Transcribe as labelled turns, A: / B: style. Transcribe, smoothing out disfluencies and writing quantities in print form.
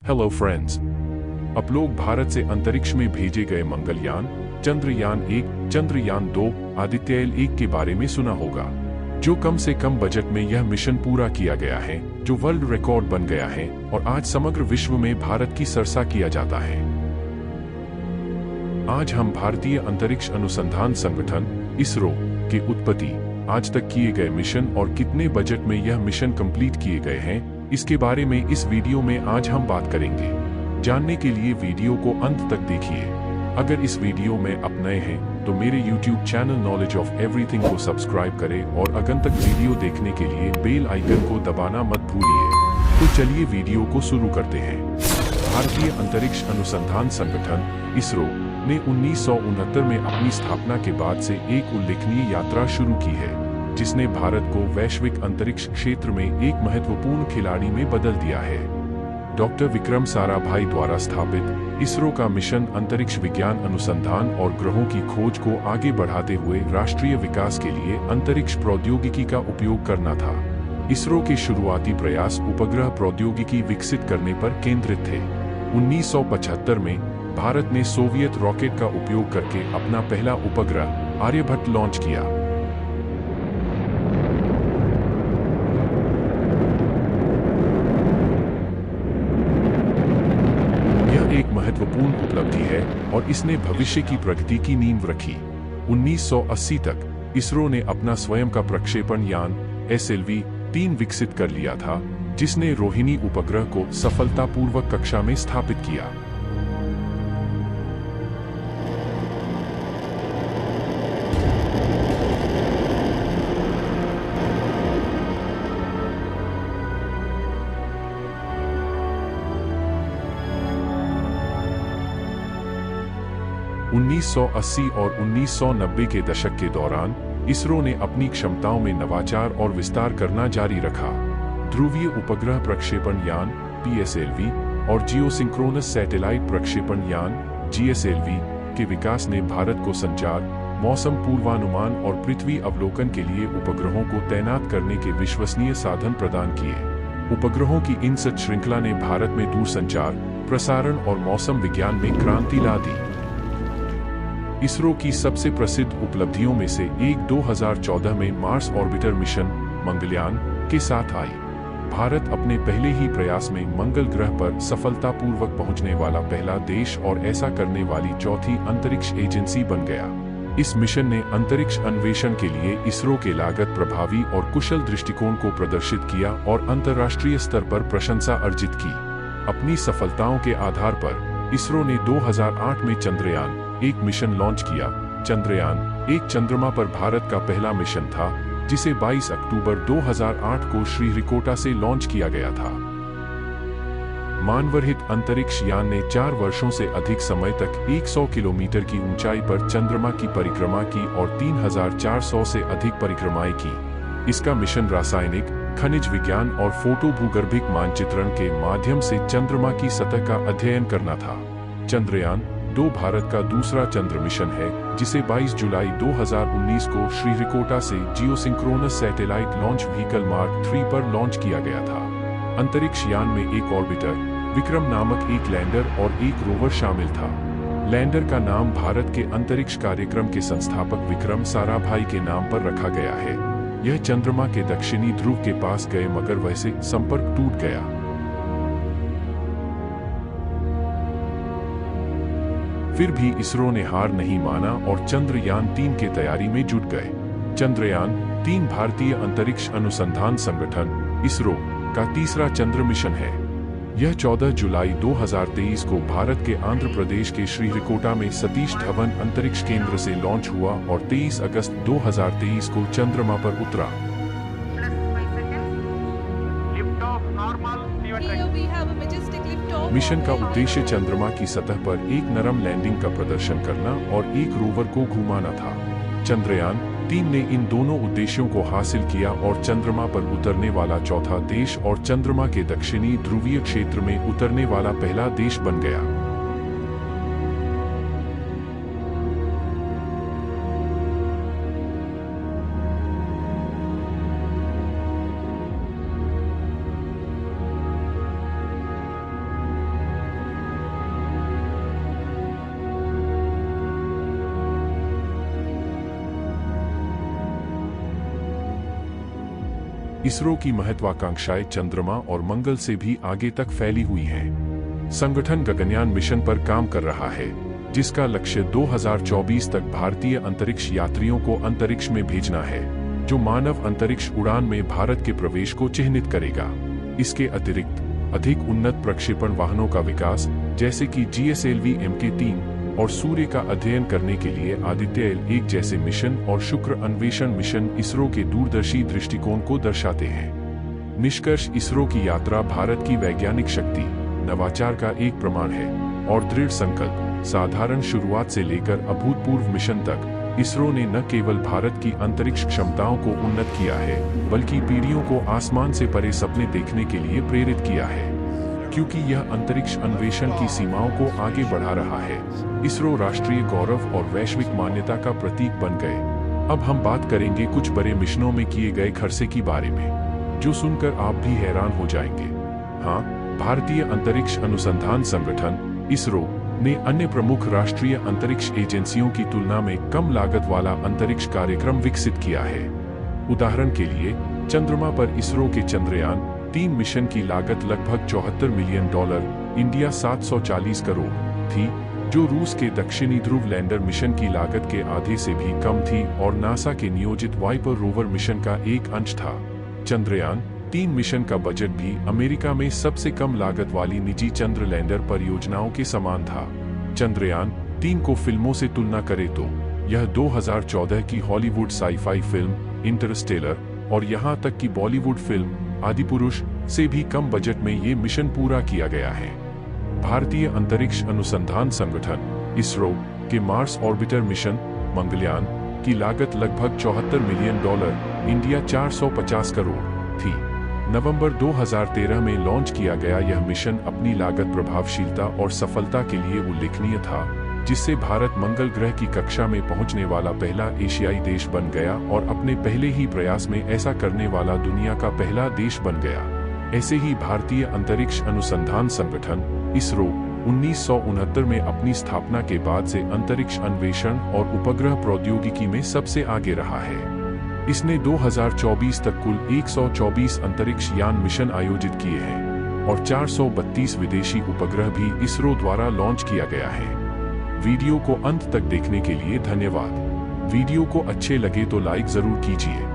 A: Hello friends. अब लोग भारत से अंतरिक्ष में भेजे गए मंगलयान चंद्रयान 1, चंद्रयान 2, आदित्य L1 के बारे में सुना होगा, जो कम से कम बजट में यह मिशन पूरा किया गया है, जो वर्ल्ड रिकॉर्ड बन गया है और आज समग्र विश्व में भारत की सरसा किया जाता है। आज हम भारतीय अंतरिक्ष अनुसंधान संगठन इसरो की उत्पत्ति, आज तक किए गए मिशन और कितने बजट में यह मिशन कंप्लीट किए गए हैं, इसके बारे में इस वीडियो में आज हम बात करेंगे। जानने के लिए वीडियो को अंत तक देखिए। अगर इस वीडियो में आप नए हैं तो मेरे YouTube channel knowledge of everything को सब्सक्राइब करें और अगन तक वीडियो देखने के लिए बेल आइकन को दबाना मत भूलिए। तो चलिए वीडियो को शुरू करते हैं। भारतीय अंतरिक्ष अनुसंधान संगठन इसरो ने 1969 में अपनी स्थापना के बाद से एक उल्लेखनीय यात्रा शुरू की है, जिसने भारत को वैश्विक अंतरिक्ष क्षेत्र में एक महत्वपूर्ण खिलाड़ी में बदल दिया है। डॉक्टर विक्रम साराभाई द्वारा स्थापित इसरो का मिशन अंतरिक्ष विज्ञान अनुसंधान और ग्रहों की खोज को आगे बढ़ाते हुए राष्ट्रीय विकास के लिए अंतरिक्ष प्रौद्योगिकी का उपयोग करना था। इसरो के शुरुआती प्रयास उपग्रह प्रौद्योगिकी विकसित करने पर केंद्रित थे। 1975 में भारत ने सोवियत रॉकेट का उपयोग करके अपना पहला उपग्रह आर्यभट्ट लॉन्च किया। यह एक महत्वपूर्ण उपलब्धि है और इसने भविष्य की प्रगति की नींव रखी। 1980 तक इसरो ने अपना स्वयं का प्रक्षेपण यान SLV-3 विकसित कर लिया था, जिसने रोहिणी उपग्रह को सफलतापूर्वक कक्षा में स्थापित किया। उन्नीस सौ 1980 और 1990 के दशक के दौरान इसरो ने अपनी क्षमताओं में नवाचार और विस्तार करना जारी रखा। ध्रुवीय उपग्रह प्रक्षेपण यान PSLV और जियोसिंक्रोनस सैटेलाइट प्रक्षेपण यान GSLV के विकास ने भारत को संचार, मौसम पूर्वानुमान और पृथ्वी अवलोकन के लिए उपग्रहों को तैनात करने के विश्वसनीय साधन प्रदान किए। उपग्रहों की इन सच श्रृंखला ने भारत में दूरसंचार, प्रसारण और मौसम विज्ञान में क्रांति ला दी। इसरो की सबसे प्रसिद्ध उपलब्धियों में से एक 2014 में मार्स ऑर्बिटर मिशन मंगलयान के साथ आई। भारत अपने पहले ही प्रयास में मंगल ग्रह पर सफलतापूर्वक पहुंचने वाला पहला देश और ऐसा करने वाली चौथी अंतरिक्ष एजेंसी बन गया। इस मिशन ने अंतरिक्ष अन्वेषण के लिए इसरो के लागत प्रभावी और कुशल दृष्टिकोण को प्रदर्शित किया और अंतर्राष्ट्रीय स्तर पर प्रशंसा अर्जित की। अपनी सफलताओं के आधार पर इसरो ने 2008 में चंद्रयान 1 मिशन लॉन्च किया। चंद्रयान 1 चंद्रमा पर भारत का पहला मिशन था, जिसे 22 अक्टूबर 2008 को श्रीहरिकोटा से लॉन्च किया गया था। मानवरहित अंतरिक्ष यान ने 4 वर्षों से अधिक समय तक 100 किलोमीटर की ऊंचाई पर चंद्रमा की परिक्रमा की और 3400 से अधिक परिक्रमाएं की। इसका मिशन रासायनिक, खनिज विज्ञान और फोटो भूगर्भिक मानचित्रण के माध्यम से चंद्रमा की सतह का अध्ययन करना था। चंद्रयान 2 भारत का दूसरा चंद्र मिशन है, जिसे 22 जुलाई 2019 को श्रीहरिकोटा से geosynchronous satellite launch vehicle mark 3 पर लॉन्च किया गया था। अंतरिक्ष यान में एक ऑर्बिटर विक्रम नामक एक लैंडर और एक रोवर शामिल था। लैंडर का नाम भारत के अंतरिक्ष कार्यक्रम के संस्थापक विक्रम साराभाई के नाम पर रखा गया है। यह चंद्रमा के दक्षिणी ध्रुव के पास गए मगर वैसे संपर्क टूट गया। फिर भी इसरो ने हार नहीं माना और चंद्रयान 3 की तैयारी में जुट गए। चंद्रयान 3 भारतीय अंतरिक्ष अनुसंधान संगठन इसरो का तीसरा चंद्र मिशन है। यह 14 जुलाई 2023 को भारत के आंध्र प्रदेश के श्रीहरिकोटा में सतीश धवन अंतरिक्ष केंद्र से लॉन्च हुआ और 23 अगस्त 2023 को चंद्रमा पर उतरा। मिशन का उद्देश्य चंद्रमा की सतह पर एक नरम लैंडिंग का प्रदर्शन करना और एक रोवर को घुमाना था। चंद्रयान 3 ने इन दोनों उद्देश्यों को हासिल किया और चंद्रमा पर उतरने वाला चौथा देश और चंद्रमा के दक्षिणी ध्रुवीय क्षेत्र में उतरने वाला पहला देश बन गया। इसरो की महत्वाकांक्षाएं चंद्रमा और मंगल से भी आगे तक फैली हुई हैं। संगठन गगनयान मिशन पर काम कर रहा है, जिसका लक्ष्य 2024 तक भारतीय अंतरिक्ष यात्रियों को अंतरिक्ष में भेजना है, जो मानव अंतरिक्ष उड़ान में भारत के प्रवेश को चिह्नित करेगा। इसके अतिरिक्त अधिक उन्नत प्रक्षेपण वाहनों का विकास, जैसे कि GSLV Mk3 और सूर्य का अध्ययन करने के लिए आदित्य L1 जैसे मिशन और शुक्र अन्वेषण मिशन इसरो के दूरदर्शी दृष्टिकोण को दर्शाते हैं। निष्कर्ष, इसरो की यात्रा भारत की वैज्ञानिक शक्ति, नवाचार का एक प्रमाण है और दृढ़ संकल्प। साधारण शुरुआत से लेकर अभूतपूर्व मिशन तक इसरो ने न केवल भारत की अंतरिक्ष क्षमताओं को उन्नत किया है, बल्कि पीढ़ियों को आसमान से परे सपने देखने के लिए प्रेरित किया है। क्योंकि यह अंतरिक्ष अन्वेषण की सीमाओं को आगे बढ़ा रहा है, इसरो राष्ट्रीय गौरव और वैश्विक मान्यता का प्रतीक बन गए। अब हम बात करेंगे कुछ बड़े मिशनों में किए गए खर्चे के बारे में, जो सुनकर आप भी हैरान हो जाएंगे। हाँ, भारतीय अंतरिक्ष अनुसंधान संगठन इसरो ने अन्य प्रमुख राष्ट्रीय अंतरिक्ष एजेंसियों की तुलना में कम लागत वाला अंतरिक्ष कार्यक्रम विकसित किया है। उदाहरण के लिए, चंद्रमा पर इसरो के चंद्रयान-3 मिशन की लागत लगभग $74 मिलियन, इंडिया 740 करोड़ थी, जो रूस के दक्षिणी ध्रुव लैंडर मिशन की लागत के आधे से भी कम थी और नासा के नियोजित वाइपर रोवर मिशन का एक अंश था। चंद्रयान-3 मिशन का बजट भी अमेरिका में सबसे कम लागत वाली निजी चंद्र लैंडर परियोजनाओं के समान था। चंद्रयान-3 को फिल्मों से तुलना करें तो यह 2014 की हॉलीवुड साई-फाई फिल्म इंटरस्टेलर और यहां तक कि बॉलीवुड फिल्म आदिपुरुष से भी कम बजट में ये मिशन पूरा किया गया है। भारतीय अंतरिक्ष अनुसंधान संगठन इसरो के मार्स ऑर्बिटर मिशन मंगलयान की लागत लगभग $74 मिलियन, इंडिया 450 करोड़ थी। नवंबर 2013 में लॉन्च किया गया यह मिशन अपनी लागत, प्रभावशीलता और सफलता के लिए उल्लेखनीय था, जिससे भारत मंगल ग्रह की कक्षा में पहुंचने वाला पहला एशियाई देश बन गया और अपने पहले ही प्रयास में ऐसा करने वाला दुनिया का पहला देश बन गया। ऐसे ही भारतीय अंतरिक्ष अनुसंधान संगठन इसरो 1969 में अपनी स्थापना के बाद से अंतरिक्ष अन्वेषण और उपग्रह प्रौद्योगिकी में सबसे आगे रहा है। इसने 2024 तक कुल 124 अंतरिक्ष यान मिशन आयोजित किए हैं और 432 विदेशी उपग्रह भी इसरो द्वारा लॉन्च किया गया है। वीडियो को अंत तक देखने के लिए धन्यवाद। वीडियो को अच्छे लगे तो लाइक जरूर कीजिए।